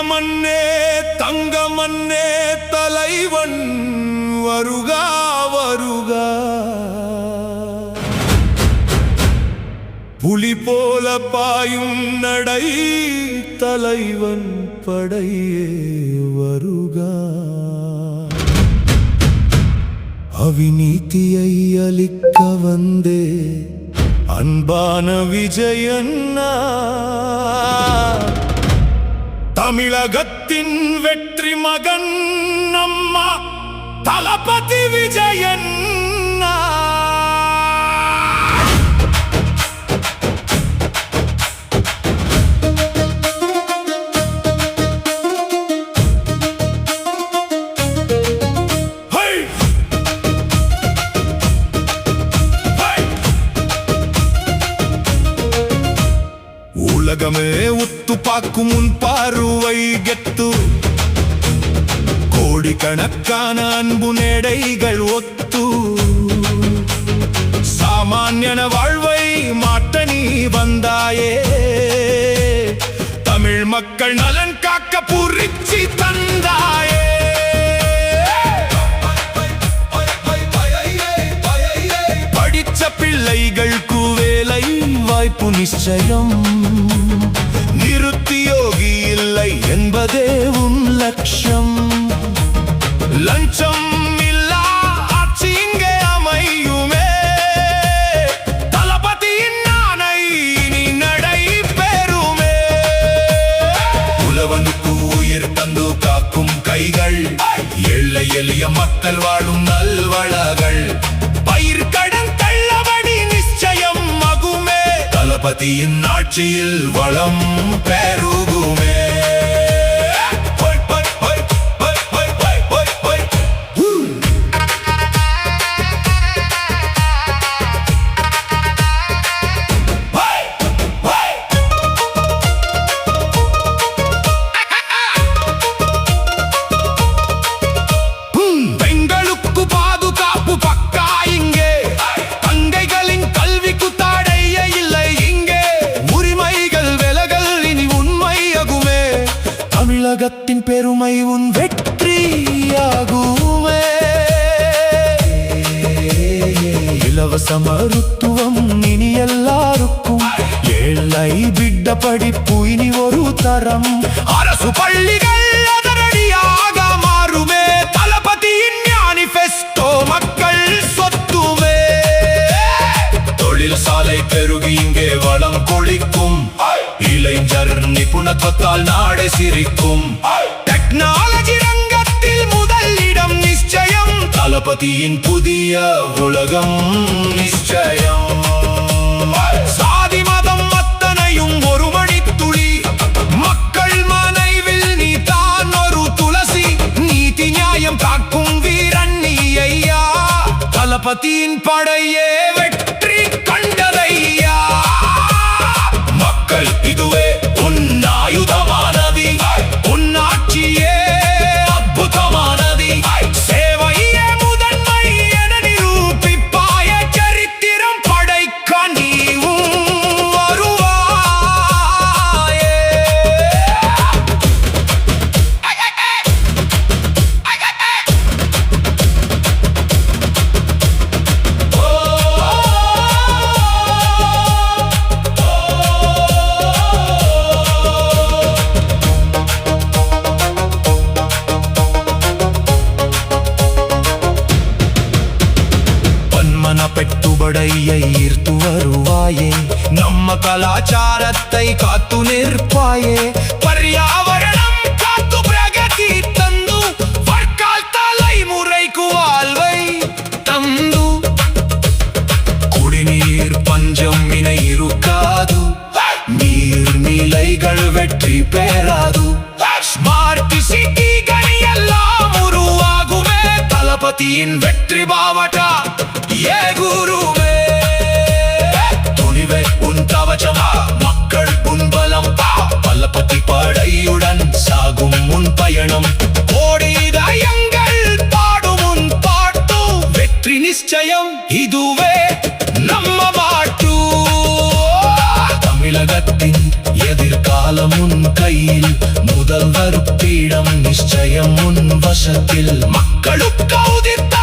மண்ணே தங்க மண்ணே தலைவன் வருகா வருகா. புலி போல பாயும் நடை தலைவன் படையே வருகா. அவிநீதியை அளிக்க வந்தே அன்பான விஜயண்ணா. தமிழகத்தின் வெற்றி மகன் நம்மா தளபதி விஜயண்ணா. உலகமே உத்து பார்க்கும் உன் பார்வை கெத்து. கோடிக்கணக்கான அன்பு நேடைகள் ஒத்து. சாமானியன வாழ்வை மாட்ட நீ வந்தாயே. தமிழ் மக்கள் நலன் காக்க புரிச்சி தந்தாயே. படிச்ச பிள்ளைகளுக்கு வேலை வாய்ப்பு நிச்சயம். நிருத்தியோகி இல்லை என்பதே உன் லட்சம். லஞ்சம் இல்லா ஆட்சி இங்கே அமையுமே. தளபதியின் ஆணை நீ நடை பெறுமே. உழவனுக்கு உயிர் தந்து காக்கும் கைகள். ஏழை எளிய மக்கள் வாழும் நல்வளகள். பயிர் கடன் தள்ளபடி நிச்சயம் ஆகுமே. தளபதியின் ஆட்சியில் வளம் பெருகுமே. தமிழகத்தின் பெருமை உன் வெற்றியாகுமே. இலவச மருத்துவம் இனி எல்லாருக்கும். ஏழை பிட்ட படிப்பு இனி ஒரு தரம். அரசு பள்ளிகள் அதரடியாக மாறுமே. தளபதியின் மேனிஃபெஸ்டோ மக்கள் சொத்துமே. தொழில் சாலை பெருகி இங்கே வளம் கொழிக்கும். இளைஞர் நிபுணத்துவத்தால் நாடே சிரிக்கும். டெக்னாலஜி ரங்கத்தில் முதலிடம் நிச்சயம். தளபதியின் புதிய உலகம் நிச்சயம். சாதி மதம் அத்தனையும் ஒரு மணித்துளி. மக்கள் மனைவில் நீ தான் ஒரு துளசி. நீதி நியாயம் காக்கும் வீரன் நீ ஐயா. தளபதியின் படையே வெற்றி கண்டதையா. மக்கள் இதுவே உன் ஆயுதமானதி. உன் ஆட்சியே அற்புதமானதி. சேவையே முதன்மை என நிரூபிப்பாய. சரித்திரம் படைக்க நீவும் வருவாயே. பெட்டுபடையை ஈர்த்து வருவாயே. நம்ம கலாச்சாரத்தை காத்து நிற்பாயே. பர்யாவரணம் காத்து பிரகதி தந்து. வர்க்கால் தலைமுறைக்கு வாழ்வை தந்து. குடிநீர் பஞ்சம் இணை இருக்காது. நீர்நிலைகள் வெற்றி பெறாது. ஸ்மார்ட் சிட்டிகள் எல்லாம் உருவாகுமே. தளபதியின் வெற்றி பாவட்டா ஏ குருவே. துணிவே உன் கவச்சமா. மக்கள் உன் பலம். தளபதி படையுடன் சாகும் உன் பயணம். கோடி இதயங்கள் பாடும் உன் பாட்டு. வெற்றி நிச்சயம் இதுவே நம்ம மாட்டு. தமிழ் தமிழகத்தின் எதிர்காலம் உன் கையில் முதல்வர் பீடம் நிச்சயம் உன் வசத்தில் மக்களுக்கு உதித்த